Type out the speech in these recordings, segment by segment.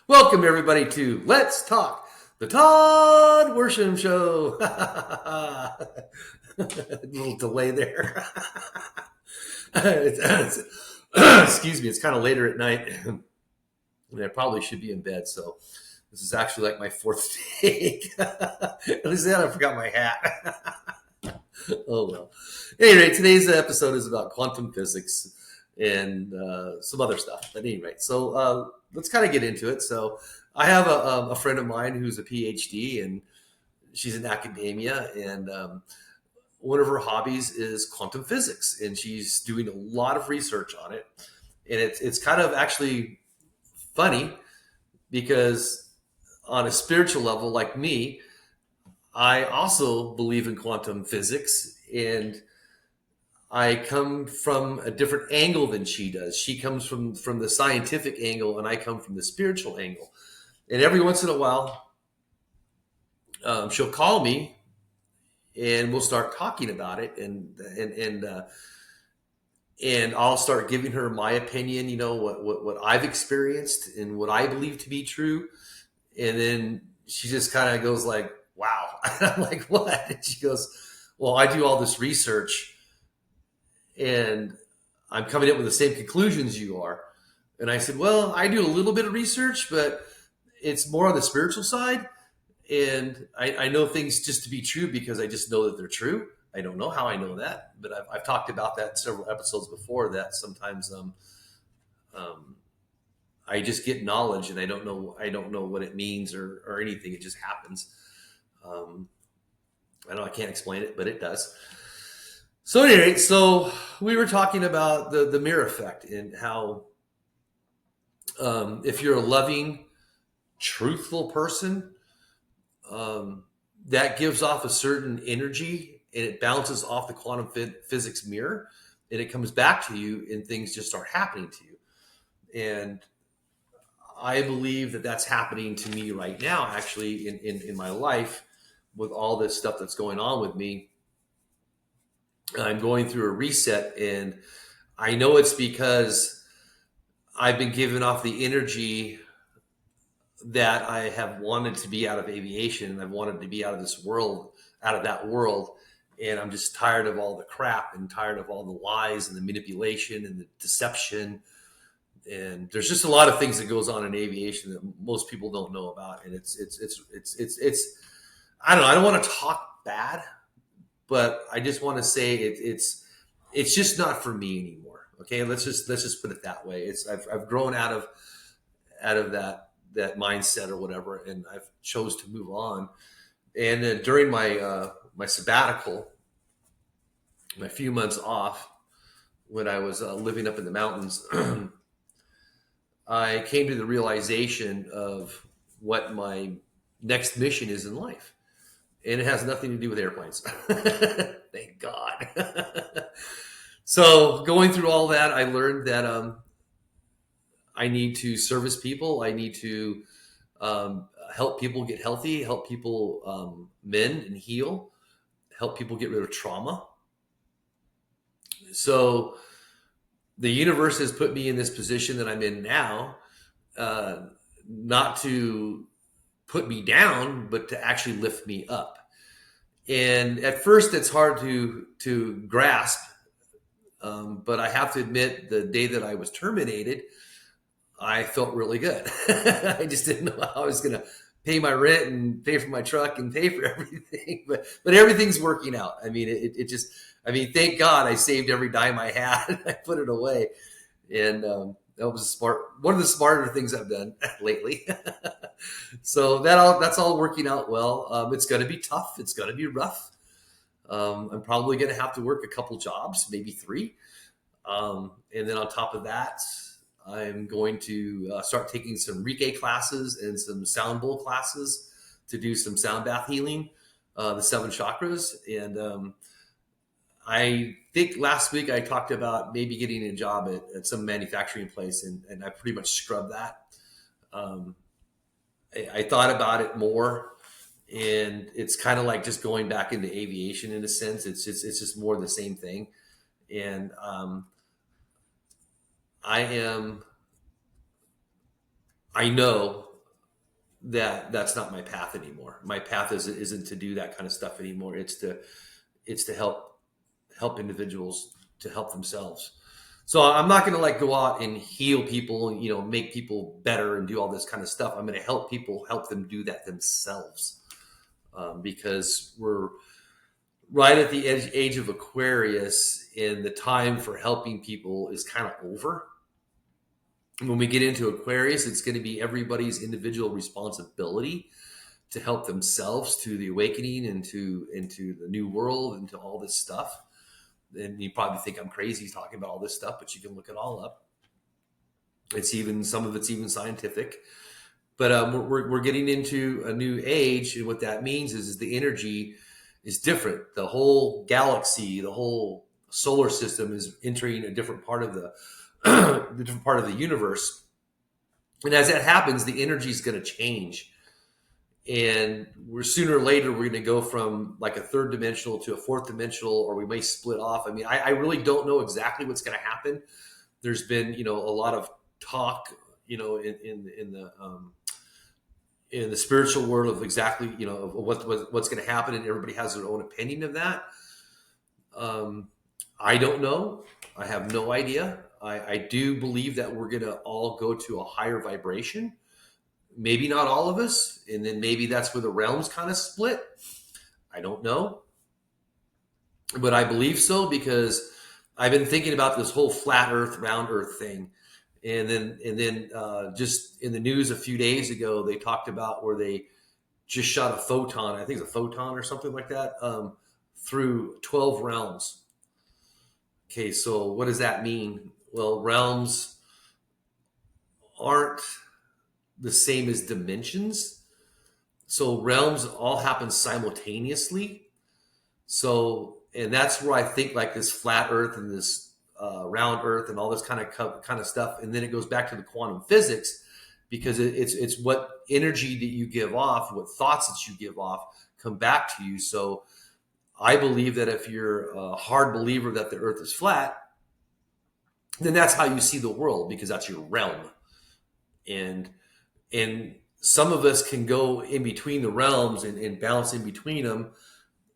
Welcome everybody to Let's Talk, the Todd Worsham Show. A little delay there. Excuse me, it's kind of later at night, and I probably should be in bed. So this is actually like my fourth take. At least then I forgot my hat. Oh well. Anyway, today's episode is about quantum physics and some other stuff. But anyway, so let's kind of get into it. So I have a friend of mine who's a PhD, and she's in academia, and one of her hobbies is quantum physics, and she's doing a lot of research on it. And it's kind of actually funny because on a spiritual level, like me, I also believe in quantum physics, and I come from a different angle than she does. She comes from the scientific angle, and I come from the spiritual angle. And every once in a while, she'll call me, and we'll start talking about it, and I'll start giving her my opinion. You know what I've experienced and what I believe to be true, and then she just kind of goes like, "Wow," and I'm like, "What?" And she goes, "Well, I do all this research, and I'm coming up with the same conclusions you are." And I said, "Well, I do a little bit of research, but it's more on the spiritual side. And I know things just to be true because I just know that they're true. I don't know how I know that, but I've talked about that in several episodes before, that sometimes um, I just get knowledge and I don't know what it means or anything. It just happens. Um, I know I can't explain it, but it does. So anyway, so we were talking about the mirror effect and how if you're a loving, truthful person, um, that gives off a certain energy, and it bounces off the quantum physics mirror, and it comes back to you, and things just start happening to you. And I believe that that's happening to me right now, actually, in my life, with all this stuff that's going on with me. I'm going through a reset, and I know it's because I've been giving off the energy that I have wanted to be out of aviation, and I've wanted to be out of this world, out of that world. And I'm just tired of all the crap and tired of all the lies and the manipulation and the deception. And there's just a lot of things that goes on in aviation that most people don't know about. And it's I don't know. I don't want to talk bad, but I just want to say it's just not for me anymore. Okay, let's just put it that way. I've grown out of that mindset or whatever, and I've chose to move on. And during my sabbatical, my few months off, when I was living up in the mountains, I came to the realization of what my next mission is in life, and it has nothing to do with airplanes. Thank God. So going through all that, I learned that I need to service people. I need to help people get healthy, help people mend and heal, help people get rid of trauma. So the universe has put me in this position that I'm in now, uh, not to put me down, but to actually lift me up. And at first, it's hard to grasp, but I have to admit, the day that I was terminated, I felt really good. I just didn't know how I was going to pay my rent and pay for my truck and pay for everything, but everything's working out. I mean, it just, I mean, thank God I saved every dime I had. I put it away, and that was one of the smarter things I've done lately. So that's all working out well. It's going to be tough. It's going to be rough. I'm probably going to have to work a couple jobs, maybe three. And then on top of that, I'm going to start taking some Reiki classes and some sound bowl classes to do some sound bath healing, the seven chakras. And I think last week I talked about maybe getting a job at some manufacturing place, and I pretty much scrubbed that. Um, I thought about it more, and it's kind of like just going back into aviation in a sense. It's just more the same thing. And I am I know that's not my path anymore. My path isn't to do that kind of stuff anymore. It's to help individuals to help themselves. So I'm not going to like go out and heal people, make people better and do all this kind of stuff. I'm going to help people, help them do that themselves, because we're right at the age of Aquarius, and the time for helping people is kind of over. When we get into Aquarius, it's going to be everybody's individual responsibility to help themselves to the awakening, into the new world, into all this stuff. And you probably think I'm crazy talking about all this stuff, but you can look it all up. Some of it's even scientific. But we're getting into a new age, and what that means is the energy is different. The whole galaxy, the whole solar system is entering a different part of the different part of the universe. And as that happens, the energy is going to change. And sooner or later, we're going to go from like a third dimensional to a fourth dimensional, or we may split off. I mean, I really don't know exactly what's going to happen. There's been, a lot of talk, in the spiritual world of exactly, of what's going to happen, and everybody has their own opinion of that. I don't know. I have no idea. I do believe that we're going to all go to a higher vibration. Maybe not all of us, and then maybe that's where the realms kind of split. I don't know, but I believe so, because I've been thinking about this whole flat Earth, round Earth thing. And then just in the news a few days ago, they talked about where they just shot a photon. I think it's a photon or something like that, through 12 realms. Okay, so what does that mean? Well, realms aren't the same as dimensions. So realms all happen simultaneously. So, and that's where I think like this flat Earth and this round Earth and all this kind of stuff, and then it goes back to the quantum physics, because it's what energy that you give off, what thoughts that you give off come back to you. So I believe that if you're a hard believer that the Earth is flat, then that's how you see the world, because that's your realm. And some of us can go in between the realms and bounce in between them,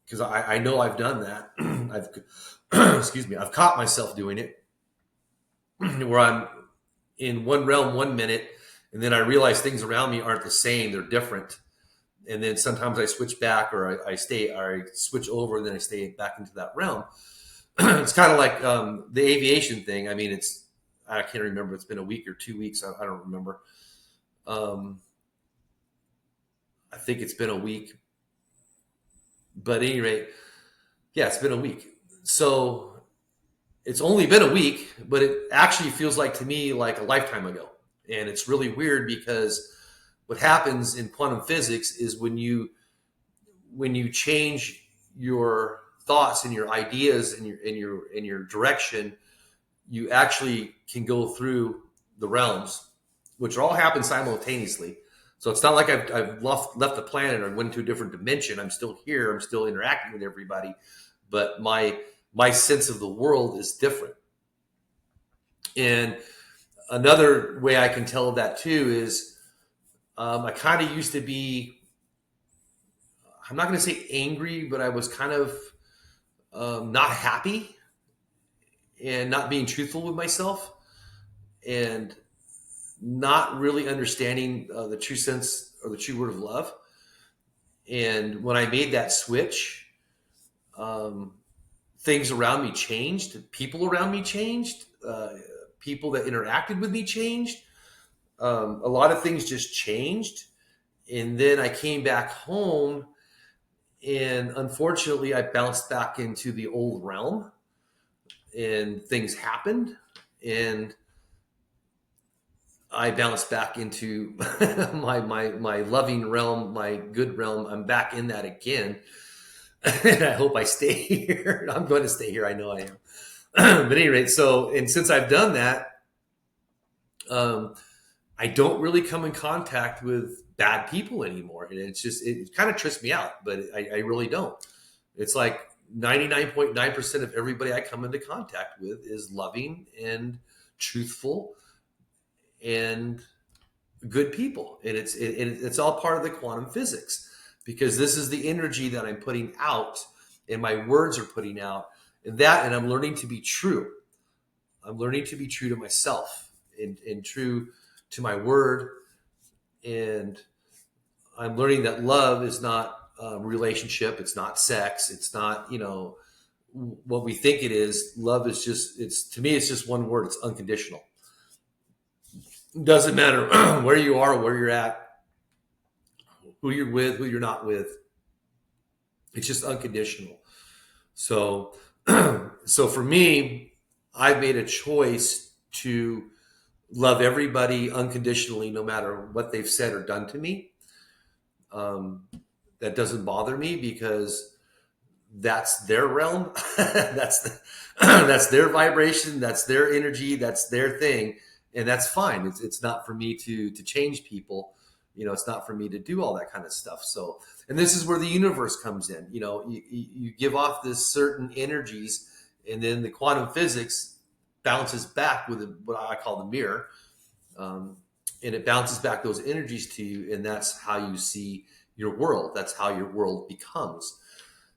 because I know I've done that. I've caught myself doing it, where I'm in one realm 1 minute, and then I realize things around me aren't the same; they're different. And then sometimes I switch back, or I switch over, and then I stay back into that realm. It's kind of like the aviation thing. I mean, I can't remember. It's been a week or 2 weeks. I don't remember. I think it's been a week. But at any rate, yeah, it's been a week. So it's only been a week, but it actually feels like to me like a lifetime ago. And it's really weird, because what happens in quantum physics is when you change your thoughts and your ideas and your direction, you actually can go through the realms, which all happen simultaneously. So it's not like I've left the planet or went to a different dimension. I'm still here. I'm still interacting with everybody, but my sense of the world is different. And another way I can tell that too is I kind of used to be, I'm not going to say angry, but I was kind of not happy and not being truthful with myself, and not really understanding the true sense or the true word of love. And when I made that switch, things around me changed. People around me changed. People that interacted with me changed. A lot of things just changed. And then I came back home, and unfortunately, I bounced back into the old realm, and things happened. And I bounced back into my loving realm, my good realm. I'm back in that again. And I hope I stay here. I'm going to stay here. I know I am. But at any rate, and since I've done that, I don't really come in contact with bad people anymore. And it kind of trips me out, but I really don't. It's like 99.9% of everybody I come into contact with is loving and truthful and good people, and it's all part of the quantum physics, because this is the energy that I'm putting out, and my words are putting out, and I'm learning to be true. I'm learning to be true to myself, and true to my word, and I'm learning that love is not a relationship. It's not sex. It's not, what we think it is. Love is just, it's, to me, it's just one word. It's unconditional. It doesn't matter where you are, where you're at, who you're with, who you're not with. It's just unconditional. So, so for me, I've made a choice to love everybody unconditionally, no matter what they've said or done to me. Um, that doesn't bother me, because that's their realm. That's their vibration. That's their energy. That's their thing, and that's fine. It's not for me to change people. It's not for me to do all that kind of stuff. So, and this is where the universe comes in. You give off this certain energies, and then the quantum physics bounces back with what I call the mirror, and it bounces back those energies to you, and that's how you see your world. That's how your world becomes.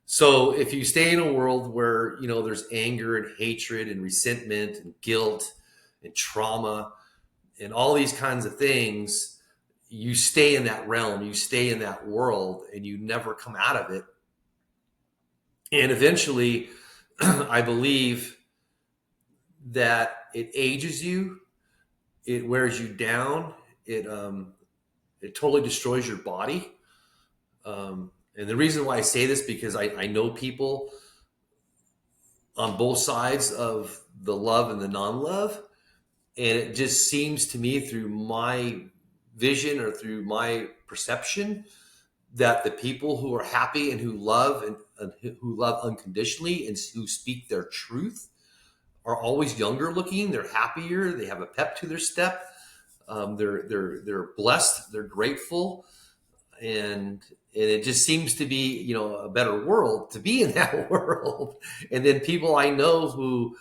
So if you stay in a world where there's anger and hatred and resentment and guilt and trauma and all these kinds of things, you stay in that realm, you stay in that world, and you never come out of it. And eventually, I believe that it ages you, it wears you down, it totally destroys your body. And the reason why I say this, because I know people on both sides of the love and the non-love, and it just seems to me, through my vision or through my perception, that the people who are happy and who love, and who love unconditionally and who speak their truth, are always younger looking. They're happier. They have a pep to their step. They're blessed. They're grateful, and it just seems to be a better world to be in that world. And then people I know who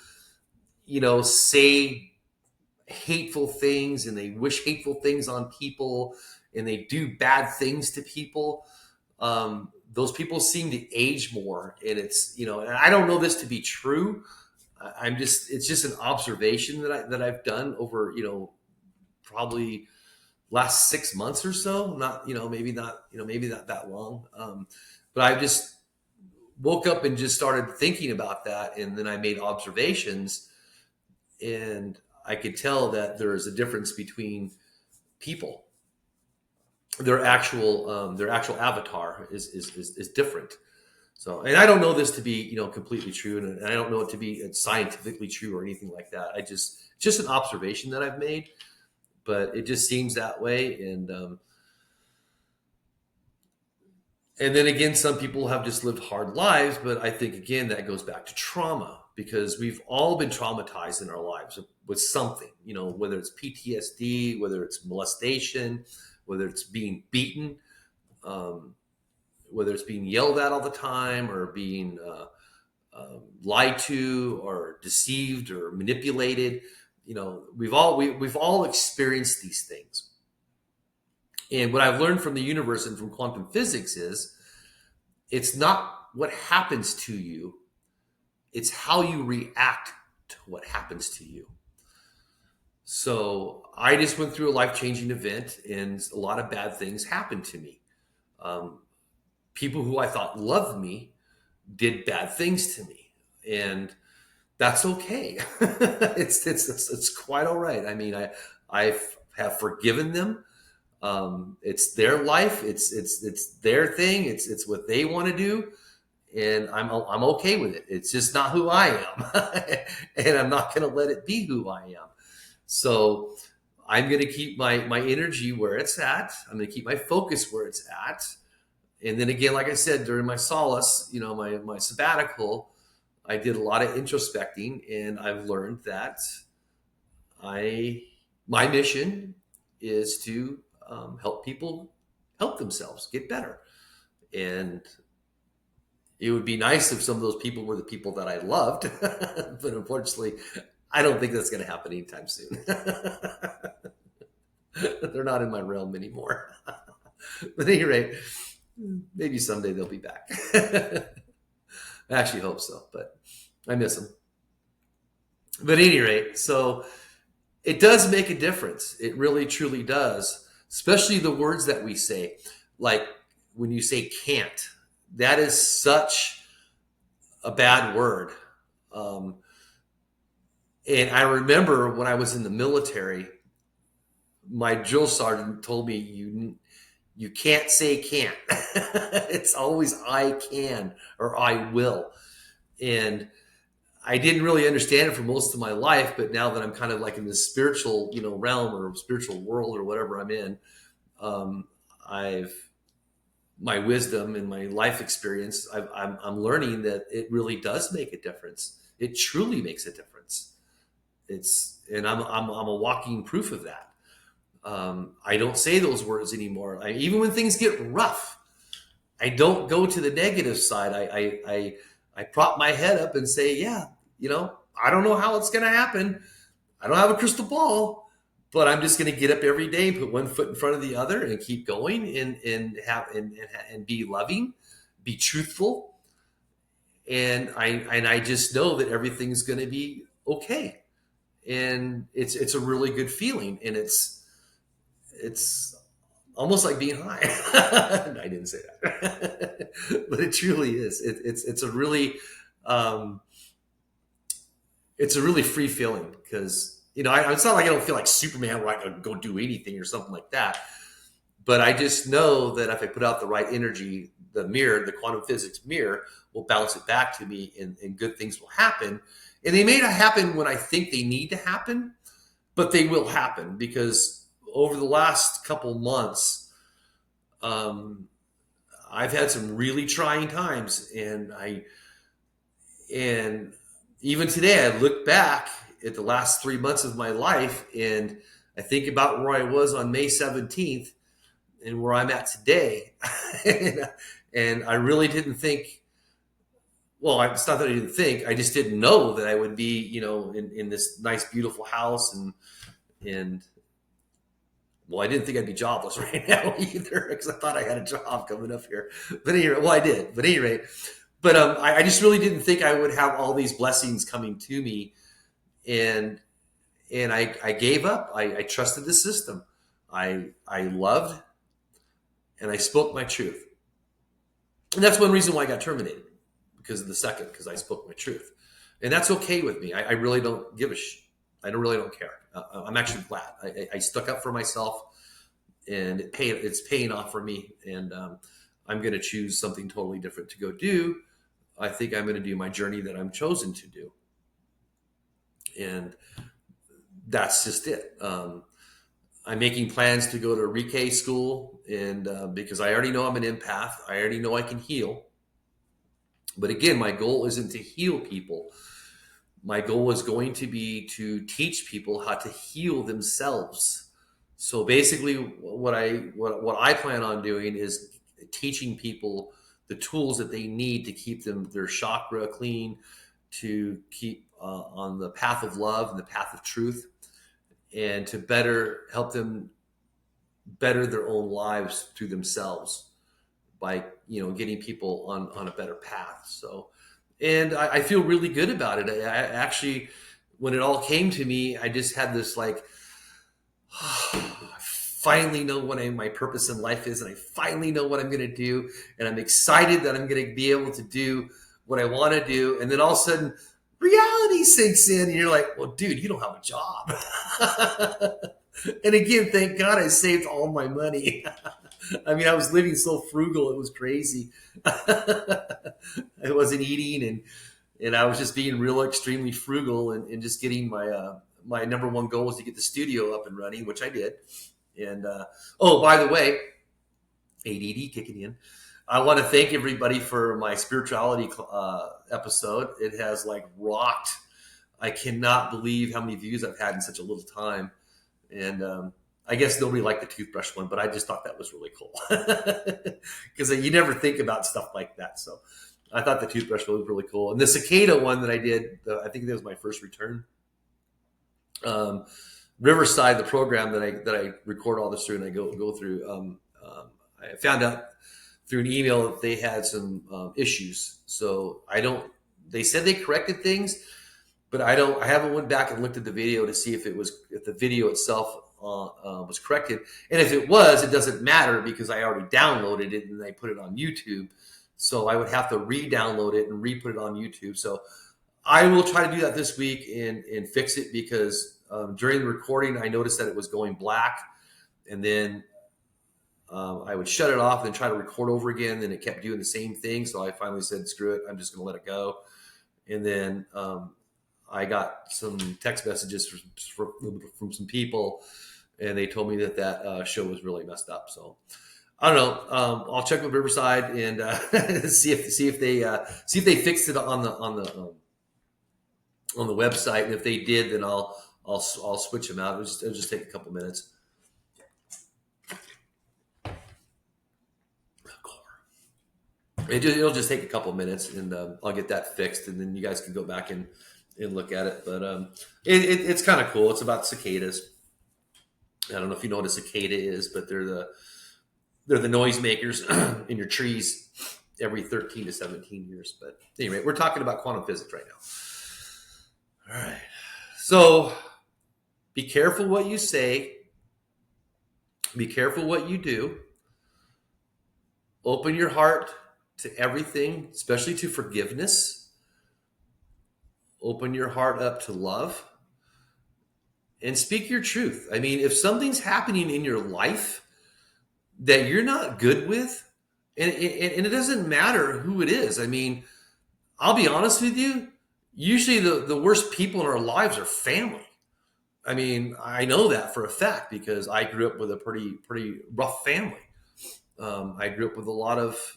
say hateful things, and they wish hateful things on people, and they do bad things to people, those people seem to age more. And and I don't know this to be true. It's just an observation that I've done over probably last 6 months or so. Not maybe not maybe not that long. But I just woke up and just started thinking about that, and then I made observations, and I could tell that there is a difference between people. Their actual avatar is different. So, and I don't know this to be completely true, and I don't know it to be scientifically true or anything like that. Just an observation that I've made, but it just seems that way. And then again, some people have just lived hard lives, but I think again that goes back to trauma, because we've all been traumatized in our lives with something, whether it's PTSD, whether it's molestation, whether it's being beaten, um, whether it's being yelled at all the time, or being lied to, or deceived, or manipulated. We've all experienced these things. And what I've learned from the universe and from quantum physics is, it's not what happens to you, it's how you react to what happens to you. So I just went through a life-changing event, and a lot of bad things happened to me. People who I thought loved me did bad things to me, and that's okay. It's quite all right. I mean, I have forgiven them. It's their life. It's their thing. It's what they want to do, and I'm okay with it. It's just not who I am, and I'm not going to let it be who I am. So I'm going to keep my energy where it's at. I'm going to keep my focus where it's at. And then again, like I said, during my solace, my sabbatical, I did a lot of introspecting, and I've learned that my mission is to help people help themselves get better. And it would be nice if some of those people were the people that I loved, but unfortunately, I don't think that's going to happen anytime soon. They're not in my realm anymore. But at any rate, maybe someday they'll be back. I actually hope so, but I miss them. But at any rate, so it does make a difference. It really, truly does, especially the words that we say. Like when you say can't, that is such a bad word. Um, and I remember when I was in the military, my drill sergeant told me, you can't say can't. It's always I can or I will. And I didn't really understand it for most of my life, but now that I'm kind of like in this spiritual, realm or spiritual world or whatever I'm in, um, I've my wisdom and my life experience, I'm learning that it really does make a difference. It truly makes a difference. And I'm a walking proof of that. I don't say those words anymore. Even when things get rough, I don't go to the negative side. I prop my head up and say, yeah, I don't know how it's going to happen. I don't have a crystal ball, but I'm just going to get up every day, put one foot in front of the other, and keep going, and be loving, be truthful, and I just know that everything's going to be okay, and it's a really good feeling, and it's almost like being high. I didn't say that, but it truly is. It's a really um, it's a really free feeling because it's not like I don't feel like Superman where I can go do anything or something like that. But I just know that if I put out the right energy, the quantum physics mirror will bounce it back to me, and good things will happen. And they may not happen when I think they need to happen, but they will happen because over the last couple months, um, I've had some really trying times, and even today, I look back at the last 3 months of my life, and I think about where I was on May 17th and where I'm at today. and I really didn't think, well, it's not that I didn't think, I just didn't know that I would be, in this nice, beautiful house. And well, I didn't think I'd be jobless right now either because I thought I had a job coming up here. But anyway, well, I did. But at any rate, but I just really didn't think I would have all these blessings coming to me, and I gave up. I trusted the system. I loved, and I spoke my truth, and that's one reason why I got terminated, because I spoke my truth, and that's okay with me. I really don't give a I really don't care. I'm actually glad I stuck up for myself, and it's paying off for me, and I'm going to choose something totally different to go do. I think I'm going to do my journey that I'm chosen to do. And that's just it. I'm making plans to go to Reiki school, and because I already know I'm an empath, I already know I can heal. But again, my goal isn't to heal people. My goal is going to be to teach people how to heal themselves. So basically, what I plan on doing is teaching people the tools that they need to keep their chakra clean, to keep on the path of love and the path of truth, and to better help them better their own lives through themselves by getting people on a better path. So, and I feel really good about it. I actually, when it all came to me, I just had this like, I finally know what my purpose in life is, and I finally know what I'm going to do, and I'm excited that I'm going to be able to do what I want to do. And then all of a sudden, reality sinks in, and you're like, well, dude, you don't have a job. And again, thank God I saved all my money. I mean, I was living so frugal, it was crazy. I wasn't eating, and I was just being real extremely frugal, and just getting my number one goal was to get the studio up and running, which I did. And oh, by the way, ADD kicking in. I want to thank everybody for my spirituality episode. It has like rocked. I cannot believe how many views I've had in such a little time. And I guess nobody liked the toothbrush one, but I just thought that was really cool because you never think about stuff like that. So I thought the toothbrush one was really cool. And the cicada one that I did, I think that was my first return. Riverside, the program that I record all this through and I go through, I found out through an email that they had some issues. So I don't. They said they corrected things, but I don't. I haven't went back and looked at the video to see if the video itself was corrected. And if it was, it doesn't matter because I already downloaded it and I put it on YouTube. So I would have to re-download it and re-put it on YouTube. So I will try to do that this week and fix it because during the recording I noticed that it was going black, and then I would shut it off and then try to record over again, and it kept doing the same thing. So I finally said, screw it, I'm just going to let it go. And then I got some text messages from some people, and they told me that show was really messed up. So I don't know. I'll check with Riverside and see if they fixed it on the website. And if they did, then I'll switch them out. It'll just take a couple minutes. It'll just take a couple minutes, and I'll get that fixed, and then you guys can go back and look at it. But it's kind of cool. It's about cicadas. I don't know if you know what a cicada is, but they're the noise makers in your trees every 13 to 17 years. But anyway, we're talking about quantum physics right now. All right. So be careful what you say. Be careful what you do. Open your heart to everything, especially to forgiveness. Open your heart up to love and speak your truth. I mean, if something's happening in your life that you're not good with, and it doesn't matter who it is. I mean, I'll be honest with you, usually the worst people in our lives are family. I mean, I know that for a fact because I grew up with a pretty rough family. I grew up with a lot of,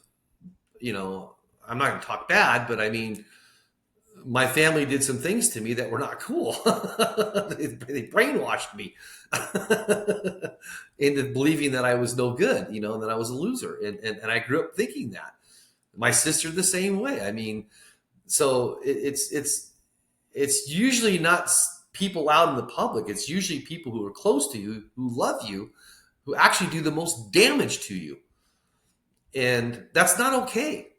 I'm not going to talk bad, but I mean, my family did some things to me that were not cool. They brainwashed me into believing that I was no good, and that I was a loser. And I grew up thinking that. My sister the same way. I mean, so it's usually not people out in the public. It's usually people who are close to you, who love you, who actually do the most damage to you. And that's not okay.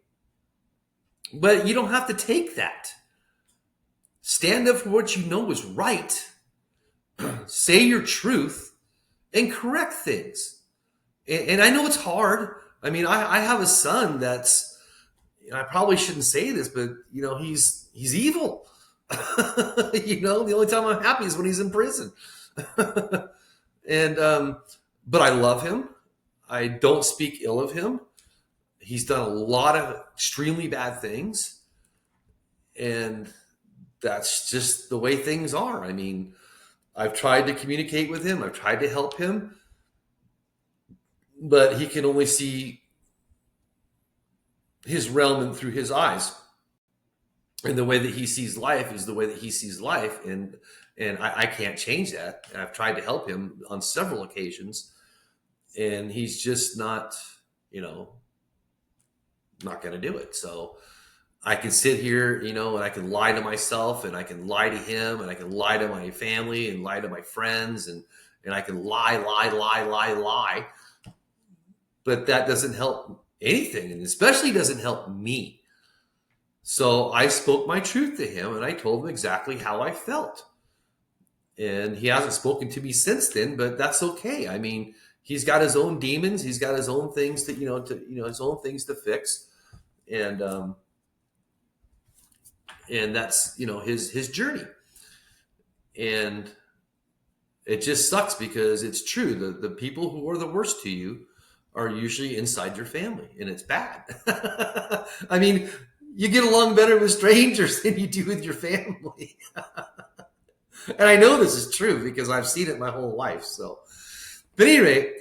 But you don't have to take that. Stand up for what you know is right. Say your truth and correct things. And I know it's hard. I mean, I have a son that's, I probably shouldn't say this, but he's evil. The only time I'm happy is when he's in prison. And but I love him. I don't speak ill of him. He's done a lot of extremely bad things, and that's just the way things are. I mean, I've tried to communicate with him. I've tried to help him, but he can only see his realm and through his eyes. And the way that he sees life is the way that he sees life. And I can't change that. And I've tried to help him on several occasions, and he's just not, not going to do it. So I can sit here, and I can lie to myself, and I can lie to him, and I can lie to my family and lie to my friends, and I can lie. But that doesn't help anything, and especially doesn't help me. So I spoke my truth to him, and I told him exactly how I felt. And he hasn't spoken to me since then, but that's okay. I mean, he's got his own demons. He's got his own things his own things to fix. And that's, his journey. And it just sucks because it's true. The people who are the worst to you are usually inside your family, and it's bad. I mean, you get along better with strangers than you do with your family. And I know this is true because I've seen it my whole life. So, but anyway,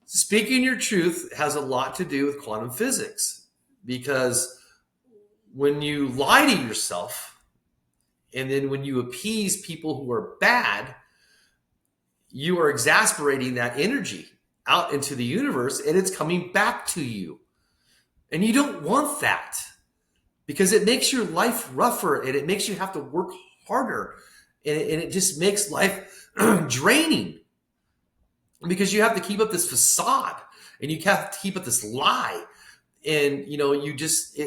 speaking your truth has a lot to do with quantum physics, because when you lie to yourself and then when you appease people who are bad, you are exasperating that energy out into the universe, and it's coming back to you. And you don't want that, because it makes your life rougher and it makes you have to work harder. and it just makes life draining, because you have to keep up this facade, and you have to keep up this lie, and you just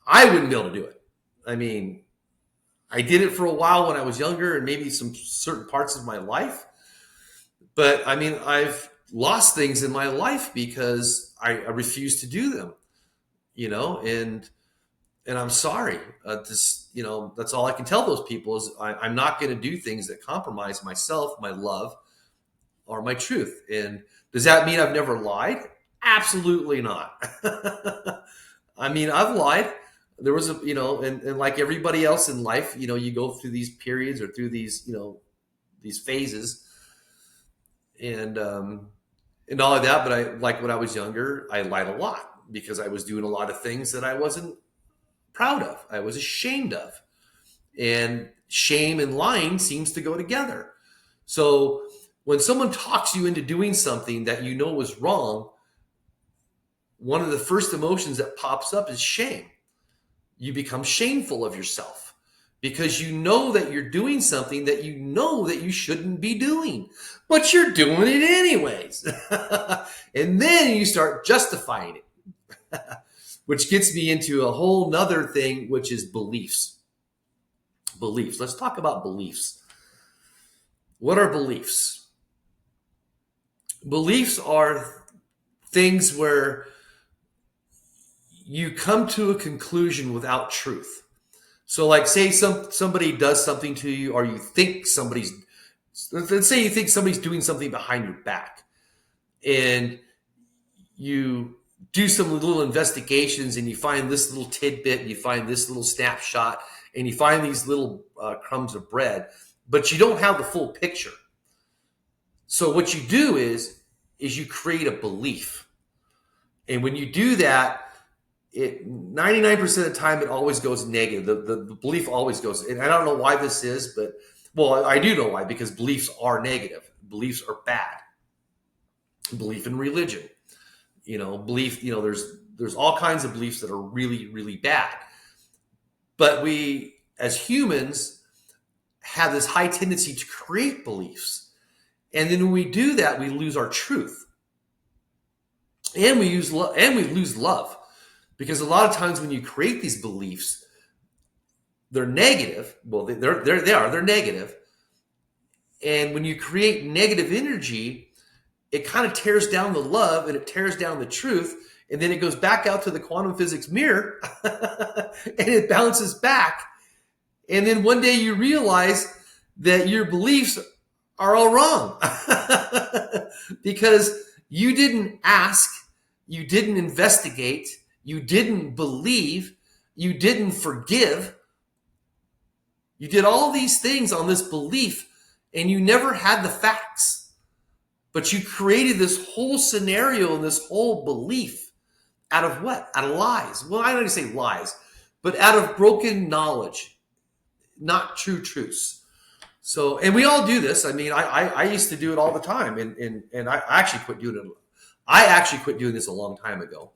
I wouldn't be able to do it. I mean, I did it for a while when I was younger, and maybe some certain parts of my life, but I mean, I've lost things in my life because I refuse to do them, and I'm sorry. That's all I can tell those people is I'm not going to do things that compromise myself, my love, or my truth. And does that mean I've never lied? Absolutely not. I mean, I've lied. There was and like everybody else in life, you go through these periods or through these phases, and all of that. But when I was younger, I lied a lot because I was doing a lot of things that I wasn't proud of. I was ashamed of. And shame and lying seems to go together. So when someone talks you into doing something that you know is wrong, one of the first emotions that pops up is shame. You become shameful of yourself because you know that you're doing something that you know that you shouldn't be doing, but you're doing it anyways. And then you start justifying it, which gets me into a whole nother thing, which is beliefs. Beliefs. Let's talk about beliefs. What are beliefs? Beliefs are things where you come to a conclusion without truth. So like say somebody does something to you, or you think let's say you think somebody's doing something behind your back, and you do some little investigations, and you find this little tidbit, and you find this little snapshot, and you find these little crumbs of bread, but you don't have the full picture. So what you do is you create a belief. And when you do that, 99% of the time, it always goes negative. The belief always goes, and I don't know why this is, but, well, I do know why, because beliefs are negative. Beliefs are bad. Belief in religion, belief, there's all kinds of beliefs that are really, really bad. But we, as humans, have this high tendency to create beliefs. And then when we do that, we lose our truth. And we lose love. Because a lot of times when you create these beliefs, they're negative. Well, they're negative. And when you create negative energy, it kind of tears down the love, and it tears down the truth. And then it goes back out to the quantum physics mirror and it bounces back. And then one day you realize that your beliefs are all wrong because you didn't ask, you didn't investigate, you didn't believe, you didn't forgive. You did all these things on this belief, and you never had the facts. But you created this whole scenario and this whole belief out of what? Out of lies. Well, I don't even say lies, but out of broken knowledge, not true truths. So, and we all do this. I mean, I used to do it all the time, and I actually quit doing it. I actually quit doing this a long time ago.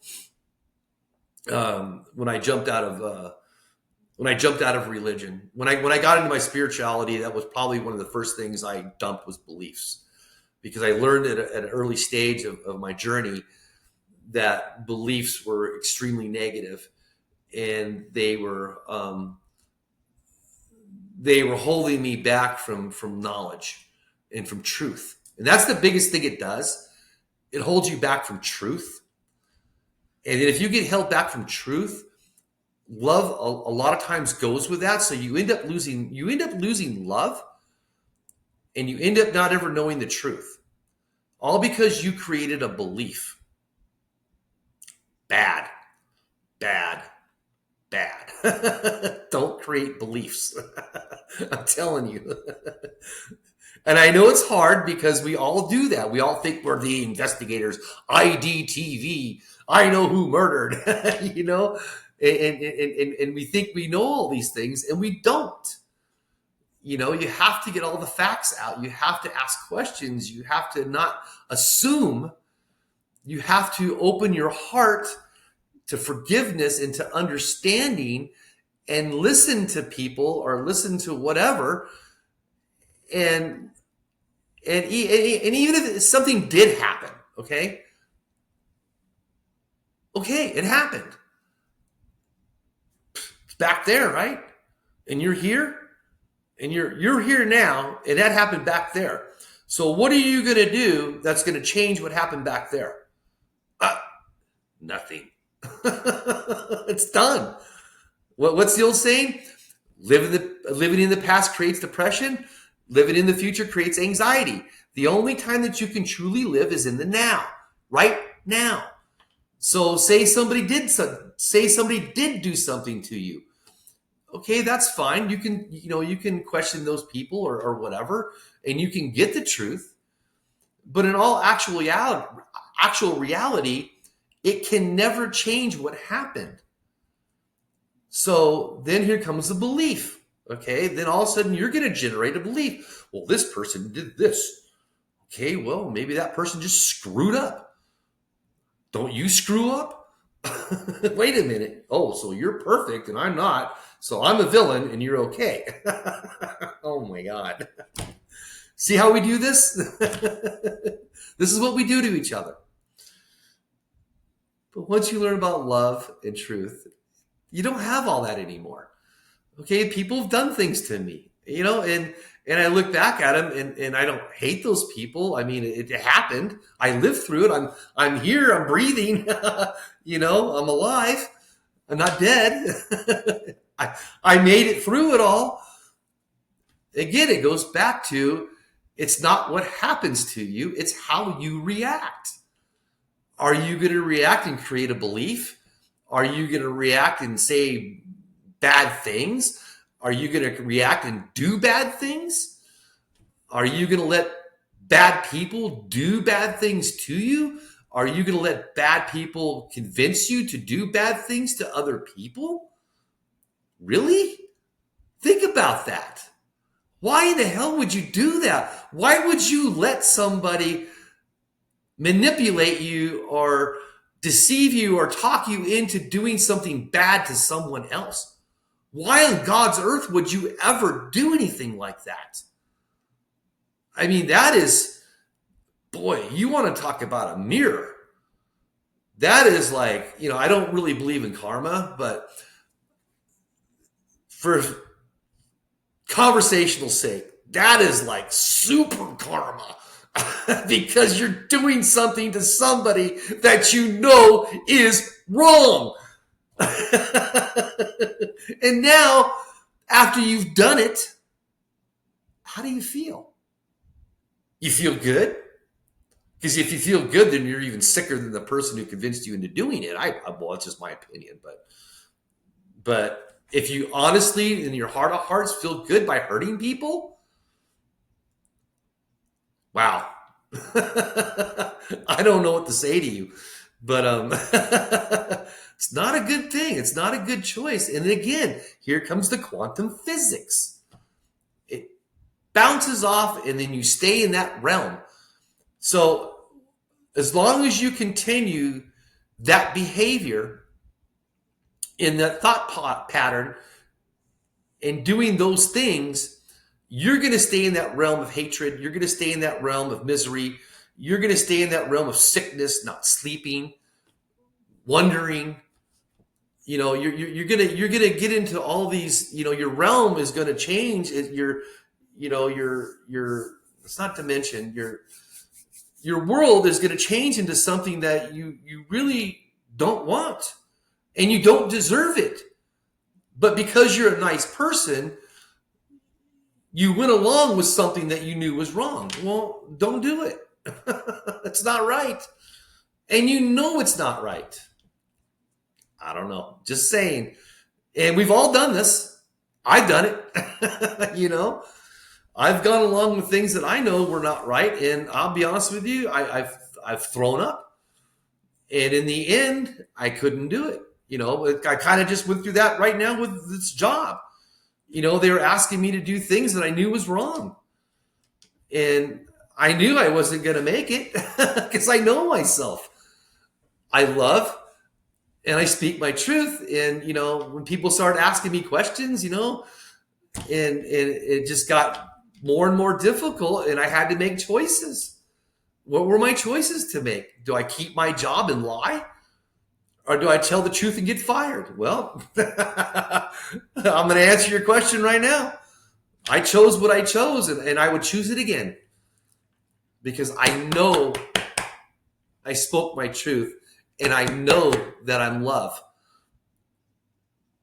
When I jumped out of religion, when I got into my spirituality, that was probably one of the first things I dumped was beliefs, because I learned at an early stage of my journey that beliefs were extremely negative, and they were holding me back from knowledge and from truth. And that's the biggest thing it does. It holds you back from truth. And if you get held back from truth, love a lot of times goes with that. So you end up losing love, and you end up not ever knowing the truth. All because you created a belief. Bad. Don't create beliefs. I'm telling you. And I know it's hard because we all do that. We all think we're the investigators. IDTV. I know who murdered. And we think we know all these things, and we don't. You have to get all the facts out. You have to ask questions. You have to not assume. You have to open your heart to forgiveness and to understanding, and listen to people or listen to whatever, and even if something did happen, okay, it happened. It's back there, right? And you're here, and you're here now, and that happened back there. So what are you going to do that's going to change what happened back there? Nothing. It's done. What's the old saying? Living in the past creates depression. Living in the future creates anxiety. The only time that you can truly live is in the now, right now. So say somebody did do something to you. Okay, that's fine. You can question those people or whatever, and you can get the truth. But in all actual reality, it can never change what happened. So then here comes the belief. Okay, then all of a sudden you're going to generate a belief. Well, this person did this. Okay, well, maybe that person just screwed up. Don't you screw up? Wait a minute. Oh, so you're perfect and I'm not. So I'm a villain and you're okay. Oh my God. See how we do this? This is what we do to each other. But once you learn about love and truth, you don't have all that anymore. Okay, people have done things to me, and I look back at them and I don't hate those people. I mean, it happened. I lived through it. I'm here. I'm breathing. I'm alive. I'm not dead. I made it through it all. Again, it goes back to, it's not what happens to you. It's how you react. Are you going to react and create a belief? Are you going to react and say bad things? Are you going to react and do bad things? Are you going to let bad people do bad things to you? Are you going to let bad people convince you to do bad things to other people? Really? Think about that. Why in the hell would you do that? Why would you let somebody manipulate you or deceive you or talk you into doing something bad to someone else? Why on God's earth would you ever do anything like that? I mean, that is, boy, you want to talk about a mirror. That is like, I don't really believe in karma, but for conversational sake, that is like super karma. Because you're doing something to somebody that is wrong. And now, after you've done it, how do you feel? You feel good? Because if you feel good, then you're even sicker than the person who convinced you into doing it. Well, it's just my opinion, but if you honestly, in your heart of hearts, feel good by hurting people, wow. I don't know what to say to you, but it's not a good thing. It's not a good choice. And again, here comes the quantum physics. It bounces off and then you stay in that realm. So as long as you continue that behavior in that thought pattern and doing those things, you're going to stay in that realm of hatred. You're going to stay in that realm of misery. You're going to stay in that realm of sickness, not sleeping, wondering. You're going to get into all these. Your realm is going to change. It's not to mention your world is going to change into something that you really don't want, and you don't deserve it. But because you're a nice person, you went along with something that you knew was wrong. Well, don't do it. It's not right. And it's not right. I don't know. Just saying. And we've all done this. I've done it. I've gone along with things that I know were not right. And I'll be honest with you, I've thrown up. And in the end, I couldn't do it. I kind of just went through that right now with this job. They were asking me to do things that I knew was wrong. And I knew I wasn't going to make it because I know myself. I love and I speak my truth. And, when people started asking me questions, and it just got more and more difficult, and I had to make choices. What were my choices to make? Do I keep my job and lie? Or do I tell the truth and get fired? Well, I'm going to answer your question right now. I chose what I chose, and I would choose it again because I know I spoke my truth, and I know that I'm love.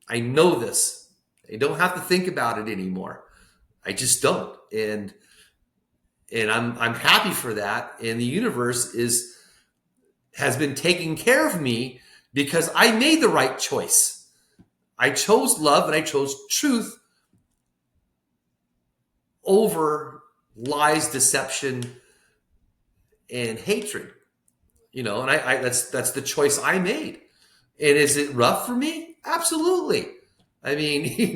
I know this. I don't have to think about it anymore. I just don't. And I'm happy for that. And the universe has been taking care of me because I made the right choice. I chose love and I chose truth over lies, deception, and hatred. And I that's the choice I made. And is it rough for me? Absolutely. I mean,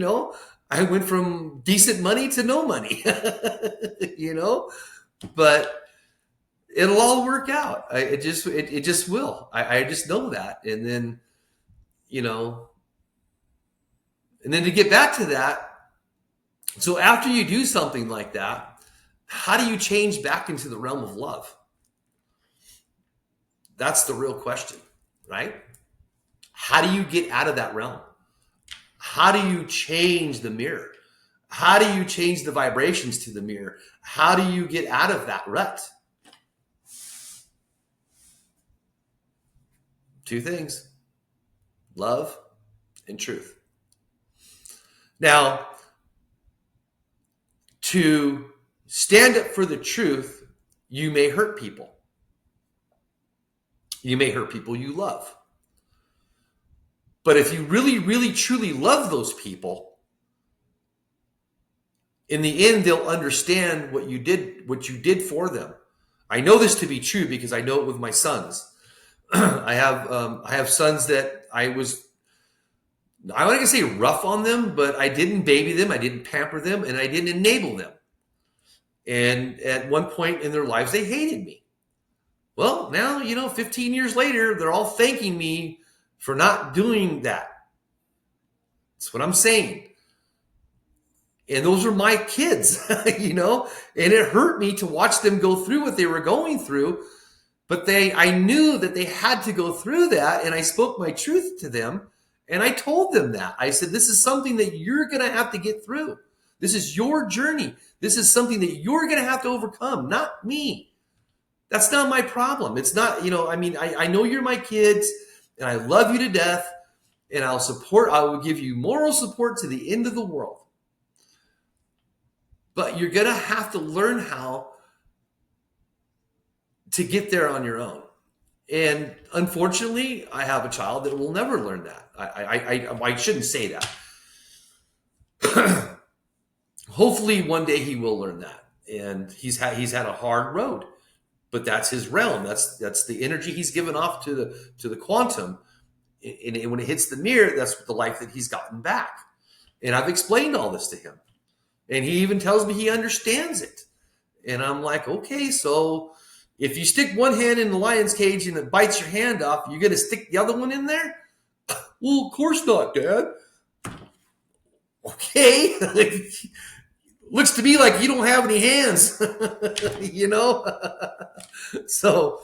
I went from decent money to no money, but it'll all work out. It just will. I just know that. And then, to get back to that, so after you do something like that, how do you change back into the realm of love? That's the real question, right? How do you get out of that realm? How do you change the mirror? How do you change the vibrations to the mirror? How do you get out of that rut? Two things: love and truth. Now, to stand up for the truth, you may hurt people. You may hurt people you love. But if you really, really, truly love those people, in the end, they'll understand what you did for them. I know this to be true because I know it with my sons. I have sons that I want to say rough on them, but I didn't baby them, I didn't pamper them, and I didn't enable them. And at one point in their lives, they hated me. Well, now, 15 years later, they're all thanking me for not doing that. That's what I'm saying. And those are my kids, and it hurt me to watch them go through what they were going through. But I knew that they had to go through that, and I spoke my truth to them, and I told them that. I said, this is something that you're going to have to get through. This is your journey. This is something that you're going to have to overcome, not me. That's not my problem. It's not, I know you're my kids, and I love you to death, and I will give you moral support to the end of the world. But you're going to have to learn how to get there on your own. And unfortunately, I have a child that will never learn that. I shouldn't say that. Hopefully one day he will learn that. And he's had a hard road, but that's his realm. That's the energy he's given off to the quantum. And when it hits the mirror, that's the life that he's gotten back. And I've explained all this to him. And he even tells me he understands it. And I'm like, okay, so if you stick one hand in the lion's cage and it bites your hand off, you're going to stick the other one in there? Well, of course not, Dad. Okay. Looks to me like you don't have any hands, So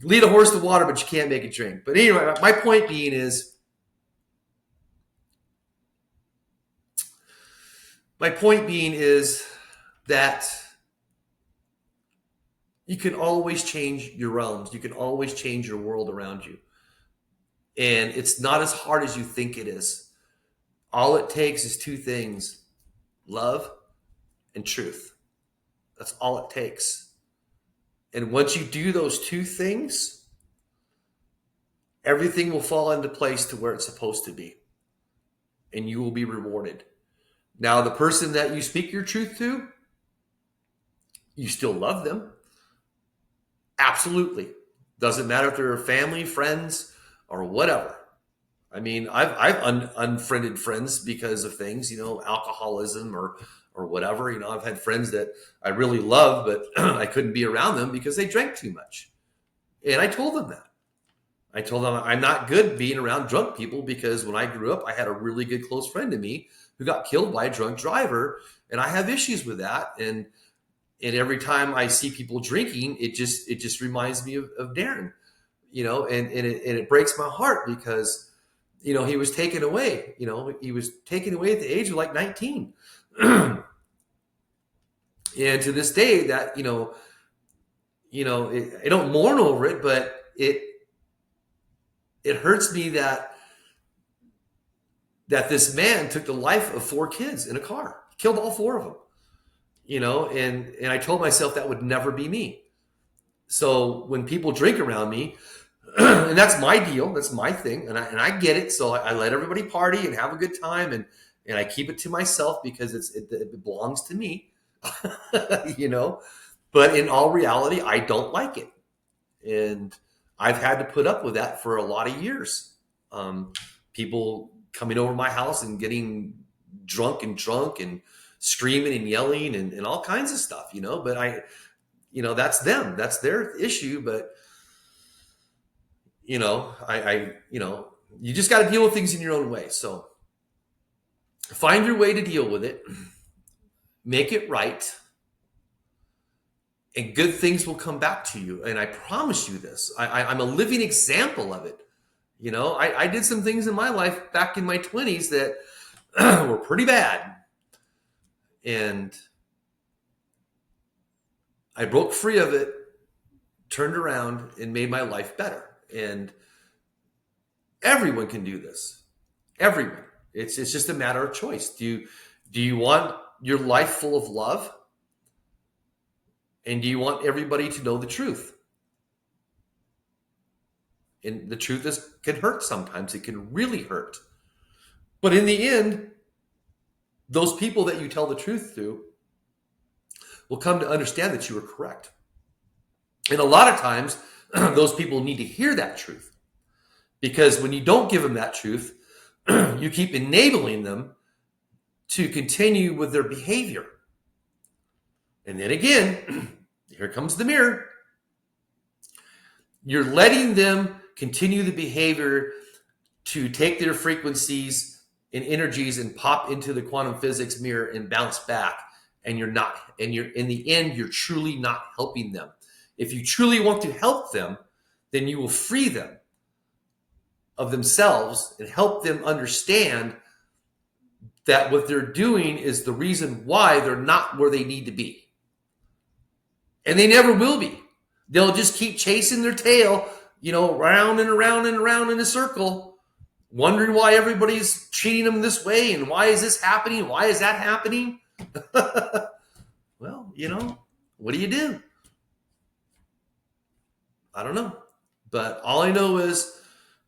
lead a horse to water, but you can't make it drink. But anyway, my point being is, that you can always change your realms. You can always change your world around you. And it's not as hard as you think it is. All it takes is two things: love and truth. That's all it takes. And once you do those two things, everything will fall into place to where it's supposed to be. And you will be rewarded. Now, the person that you speak your truth to, you still love them. Absolutely. Doesn't matter if they're family, friends, or whatever. I mean, I've unfriended friends because of things, alcoholism or whatever. I've had friends that I really love, but I couldn't be around them because they drank too much. And I told them that. I told them I'm not good being around drunk people because when I grew up, I had a really good close friend of me who got killed by a drunk driver, and I have issues with that. And every time I see people drinking, it just reminds me of Darren, and it breaks my heart because he was taken away. He was taken away at the age of like 19, and to this day, that I don't mourn over it, but it hurts me that this man took the life of 4 kids in a car, killed all 4 of them. And I told myself that would never be me. So when people drink around me, and that's my deal, that's my thing, and I get it. So I let everybody party and have a good time, and I keep it to myself because it belongs to me, But in all reality, I don't like it, and I've had to put up with that for a lot of years. People coming over my house and getting drunk and screaming and yelling and all kinds of stuff, But that's them. That's their issue. But you just got to deal with things in your own way. So find your way to deal with it, make it right, and good things will come back to you. And I promise you this. I'm a living example of it. I did some things in my life back in my 20s that were pretty bad. And I broke free of it, turned around, and made my life better. And everyone can do this. Everyone. It's just a matter of choice. Do you want your life full of love? And do you want everybody to know the truth? And the truth can hurt sometimes. It can really hurt. But in the end, those people that you tell the truth to will come to understand that you were correct. And a lot of times, those people need to hear that truth. Because when you don't give them that truth, you keep enabling them to continue with their behavior. And then again, here comes the mirror. You're letting them continue the behavior to take their frequencies and energies and pop into the quantum physics mirror and bounce back. And you're not. And in the end, you're truly not helping them. If you truly want to help them, then you will free them of themselves and help them understand that what they're doing is the reason why they're not where they need to be. And they never will be. They'll just keep chasing their tail, round and around and around in a circle, wondering why everybody's treating them this way and why is this happening? Why is that happening? Well, what do you do? I don't know. But all I know is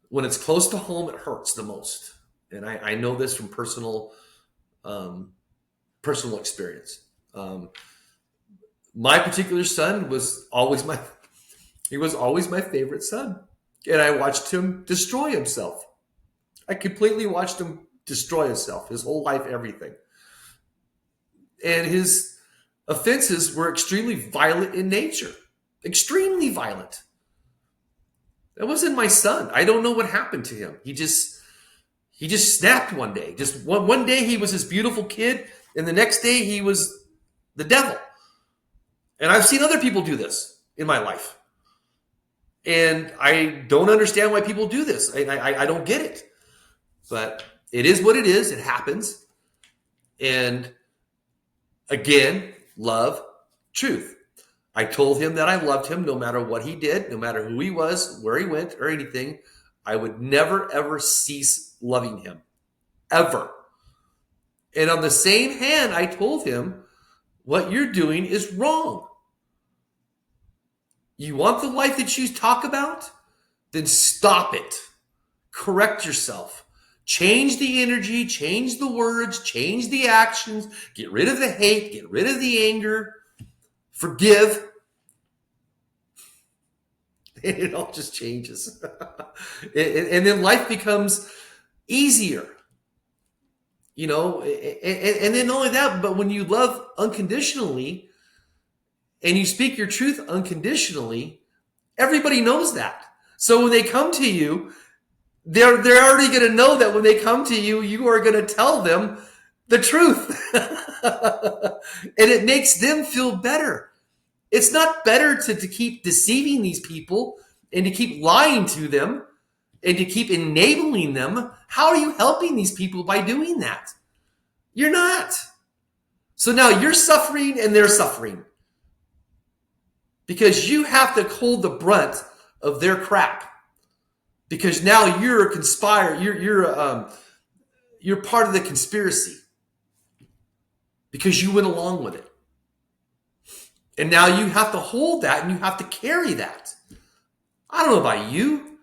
when it's close to home, it hurts the most. And I know this from personal experience. My particular son was always my favorite son. And I watched him destroy himself. I completely watched him destroy himself, his whole life, everything. And his offenses were extremely violent in nature. Extremely violent. That wasn't my son. I don't know what happened to him. He just snapped one day. Just one day he was this beautiful kid, and the next day he was the devil. And I've seen other people do this in my life. And I don't understand why people do this. I don't get it. But it is what it is. It happens. And again, love, truth. I told him that I loved him no matter what he did, no matter who he was, where he went, or anything. I would never, ever cease loving him. Ever. And on the same hand, I told him, what you're doing is wrong. You want the life that you talk about? Then stop it. Correct yourself. Change the energy, change the words, change the actions, get rid of the hate, get rid of the anger, forgive. It all just changes. And then life becomes easier. And then not only that, but when you love unconditionally and you speak your truth unconditionally, everybody knows that. So when they come to you, they're already going to know that when they come to you, you are going to tell them the truth. And it makes them feel better. It's not better to keep deceiving these people and to keep lying to them and to keep enabling them. How are you helping these people by doing that? You're not. So now you're suffering and they're suffering because you have to hold the brunt of their crap. Because now you're a conspire. You're part of the conspiracy because you went along with it. And now you have to hold that and you have to carry that. I don't know about you,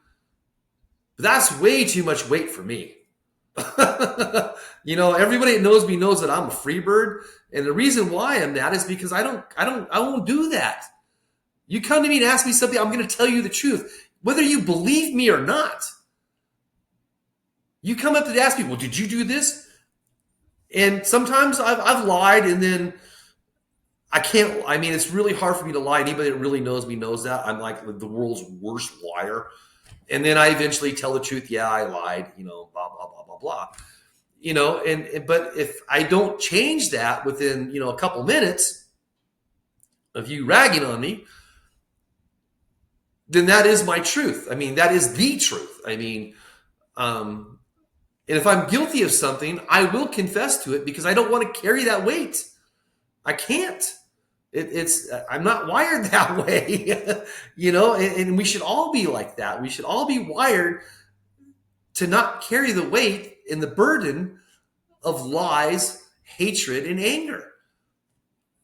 but that's way too much weight for me. Everybody that knows me knows that I'm a free bird. And the reason why I'm that is because I won't do that. You come to me and ask me something, I'm going to tell you the truth, whether you believe me or not. You come up to ask me, well, did you do this? And sometimes I've lied, and then it's really hard for me to lie. Anybody that really knows me knows that. I'm like the world's worst liar. And then I eventually tell the truth. Yeah, I lied, blah, blah, blah, blah, blah. But if I don't change that within, a couple minutes of you ragging on me, then that is my truth. That is the truth. And if I'm guilty of something, I will confess to it because I don't want to carry that weight. I can't. I'm not wired that way, and we should all be like that. We should all be wired to not carry the weight and the burden of lies, hatred, and anger.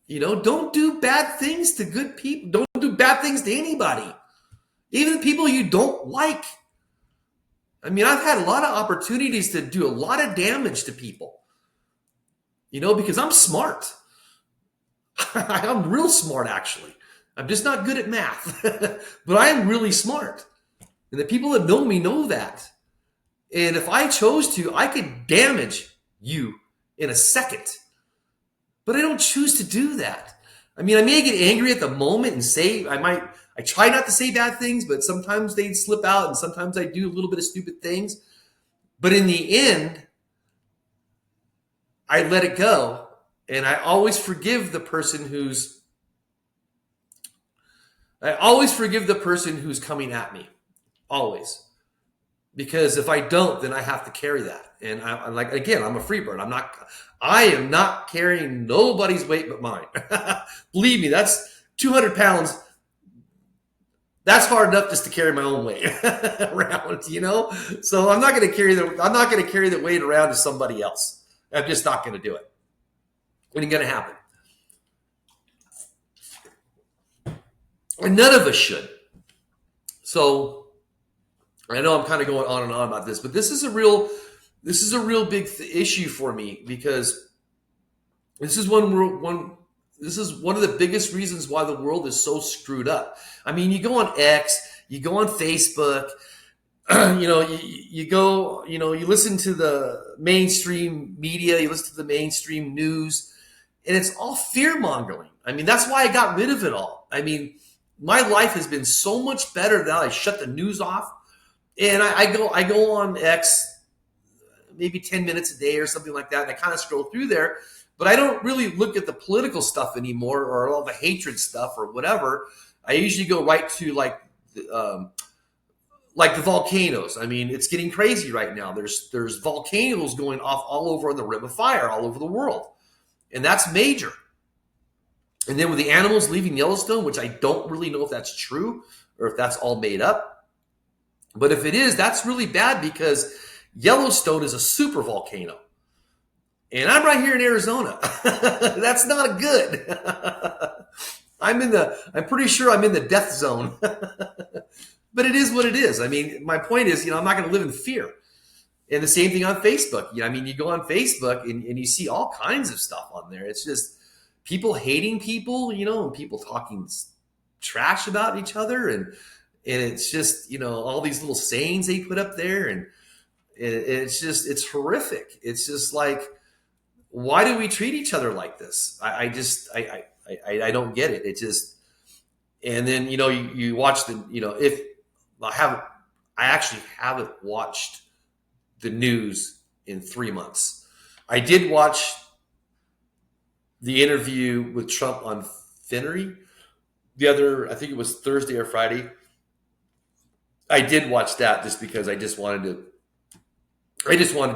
Don't do bad things to good people. Don't do bad things to anybody, even people you don't like. I've had a lot of opportunities to do a lot of damage to people, because I'm smart. I'm real smart, actually. I'm just not good at math, but I am really smart. And the people that know me know that. And if I chose to, I could damage you in a second. But I don't choose to do that. I may get angry at the moment and say, I try not to say bad things, but sometimes they slip out and sometimes I do a little bit of stupid things. But in the end, I let it go. And I always forgive the person who's coming at me. Always. Because if I don't, then I have to carry that. And I'm a free bird. I am not carrying nobody's weight but mine. Believe me, that's 200 pounds. That's hard enough just to carry my own weight around, So I'm not going to carry the weight around to somebody else. I'm just not going to do it. It ain't going to happen. And none of us should. So I know I'm kind of going on and on about this, but this is a real big issue for me because this is one of the biggest reasons why the world is so screwed up. You go on X, you go on Facebook, you listen to the mainstream media, you listen to the mainstream news, and it's all fear-mongering. That's why I got rid of it all. My life has been so much better now. I shut the news off, and I go on X maybe 10 minutes a day or something like that, and I kind of scroll through there, but I don't really look at the political stuff anymore or all the hatred stuff or whatever. I usually go right to the volcanoes. It's getting crazy right now. There's volcanoes going off all over on the Rim of Fire, all over the world. And that's major. And then with the animals leaving Yellowstone, which I don't really know if that's true or if that's all made up. But if it is, that's really bad because Yellowstone is a super volcano. And I'm right here in Arizona. That's not good. I'm pretty sure I'm in the death zone. But it is what it is. My point is, I'm not going to live in fear. And the same thing on Facebook. You go on Facebook and you see all kinds of stuff on there. It's just people hating people, and people talking trash about each other. And it's just, all these little sayings they put up there. And it's horrific. It's just like, why do we treat each other like this? I don't get it. It just, and then, you watch if I actually haven't watched the news in 3 months. I did watch the interview with Trump on Finnery I think it was Thursday or Friday. I did watch that just because I just wanted to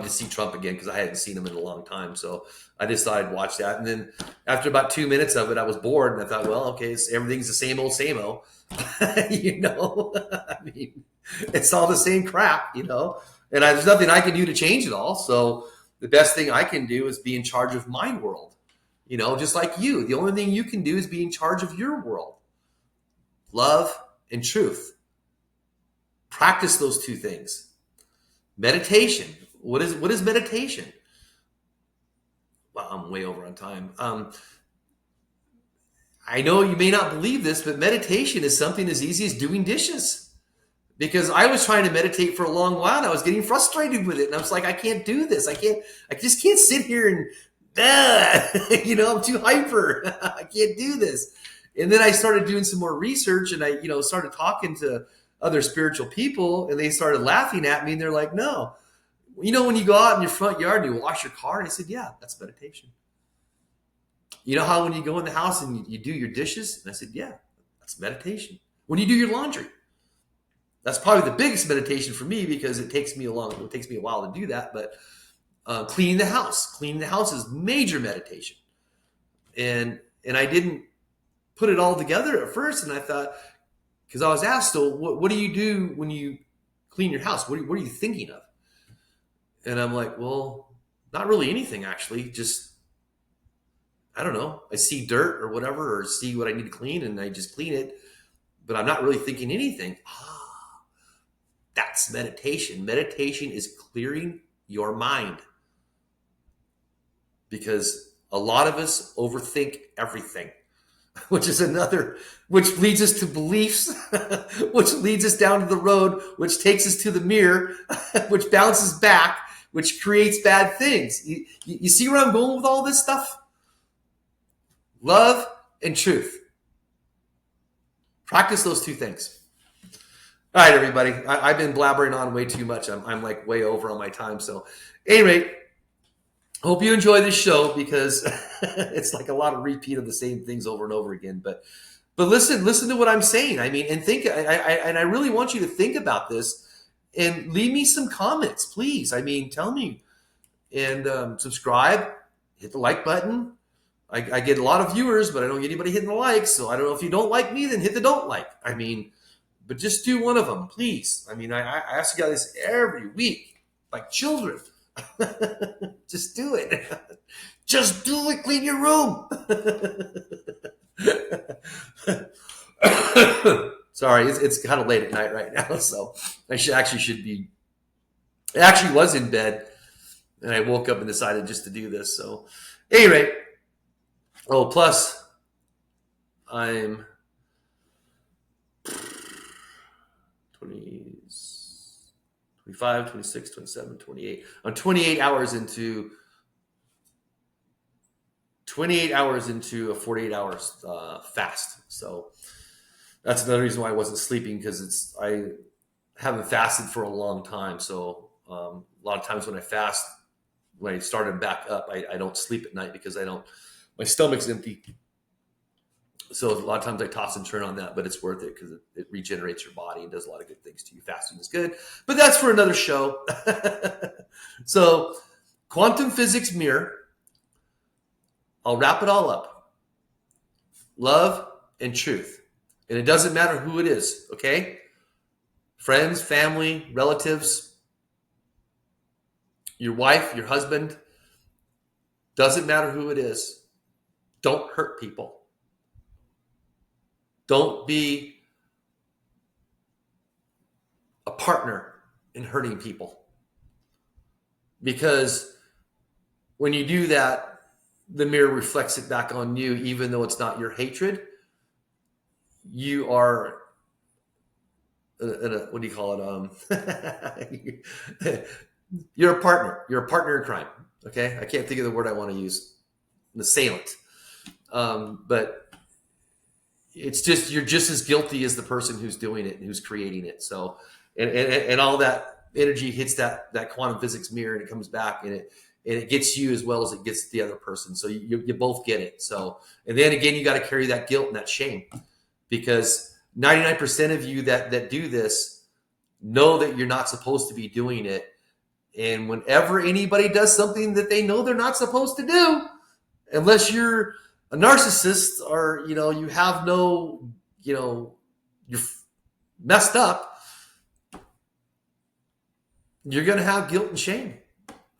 see Trump again because I hadn't seen him in a long time. So I just thought I'd watch that. And then after about 2 minutes of it, I was bored and I thought, well, okay, everything's the same old, same old. I mean, it's all the same crap, and there's nothing I can do to change it all. So the best thing I can do is be in charge of my world, just like you. The only thing you can do is be in charge of your world. Love and truth. Practice those two things. Meditation. What is meditation? Well, I'm way over on time. I know you may not believe this, but meditation is something as easy as doing dishes. Because I was trying to meditate for a long while and I was getting frustrated with it. And I was like, I can't do this. I just can't sit here and, I'm too hyper. I can't do this. And then I started doing some more research and I, started talking to other spiritual people and they started laughing at me and they're like, no, when you go out in your front yard and you wash your car, and I said, yeah, that's meditation. You know how when you go in the house and you do your dishes? And I said, yeah, that's meditation. When you do your laundry, that's probably the biggest meditation for me because it takes me a while to do that. But cleaning the house is major meditation. And I didn't put it all together at first. And I thought, because I was asked, so what do you do when you clean your house? What are you thinking of? And I'm like, well, not really anything, actually. Just, I don't know. I see dirt or whatever, or see what I need to clean, and I just clean it. But I'm not really thinking anything. That's meditation. Meditation is clearing your mind. Because a lot of us overthink everything, which leads us to beliefs, which leads us down to the road, which takes us to the mirror, which bounces back, which creates bad things. You see where I'm going with all this stuff? Love and truth. Practice those two things. All right, everybody. I've been blabbering on way too much. I'm like way over on my time. So, at any rate, hope you enjoy this show because it's like a lot of repeat of the same things over and over again. But listen to what I'm saying. I mean, and think. I really want you to think about this and leave me some comments, please. I mean, tell me and subscribe. Hit the like button. I get a lot of viewers, but I don't get anybody hitting the likes. So I don't know if you don't like me, then hit the don't like. I mean, but just do one of them, please. I mean, I ask you guys every week, like children. Just do it. Just do it. Clean your room. Sorry, it's kind of late at night right now, so I should be. I actually was in bed, and I woke up and decided just to do this. So, at any rate. Oh, plus, I'm 20, 25, 26, 27, 28. I'm 28 hours into a 48 hours fast. So that's another reason why I wasn't sleeping because I haven't fasted for a long time. So a lot of times when I fast, when I started back up, I don't sleep at night because my stomach's empty. So a lot of times I toss and turn on that, but it's worth it because it regenerates your body and does a lot of good things to you. Fasting is good, but that's for another show. So quantum physics mirror. I'll wrap it all up. Love and truth. And it doesn't matter who it is, okay? Friends, family, relatives, your wife, your husband. Doesn't matter who it is. Don't hurt people. Don't be a partner in hurting people. Because when you do that, the mirror reflects it back on you, even though it's not your hatred. You are, what do you call it? You're a partner. You're a partner in crime. Okay? I can't think of the word I want to use. An assailant. But it's just, you're just as guilty as the person who's doing it and who's creating it. So, and all that energy hits that quantum physics mirror, and it comes back, and it gets you as well as it gets the other person. So you both get it. So, and then again, you got to carry that guilt and that shame, because 99% of you that do this know that you're not supposed to be doing it. And whenever anybody does something that they know they're not supposed to do, unless you're a narcissist, or you have no, you're messed up, you're going to have guilt and shame.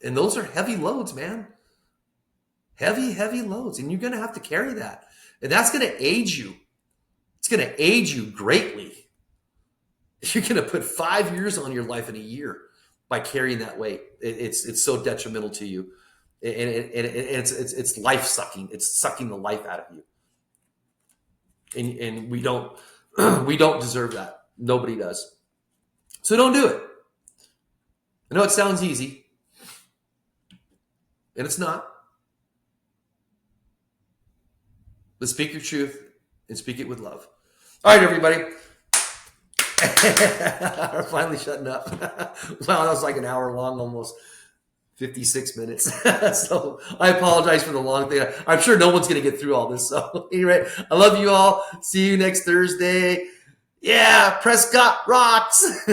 And those are heavy loads, man. Heavy loads. And you're going to have to carry that. And that's going to age you. It's going to age you greatly. You're going to put 5 years on your life in a year by carrying that weight. It's so detrimental to you. And it's life sucking. It's sucking the life out of you. And we don't deserve that. Nobody does. So don't do it. I know it sounds easy, and it's not. But speak your truth and speak it with love. All right, everybody. We're finally shutting up. Wow, that was like an hour long, almost 56 minutes. So I apologize for the long thing. I'm sure no one's going to get through all this. So anyway, I love you all. See you next Thursday. Yeah, Prescott rocks.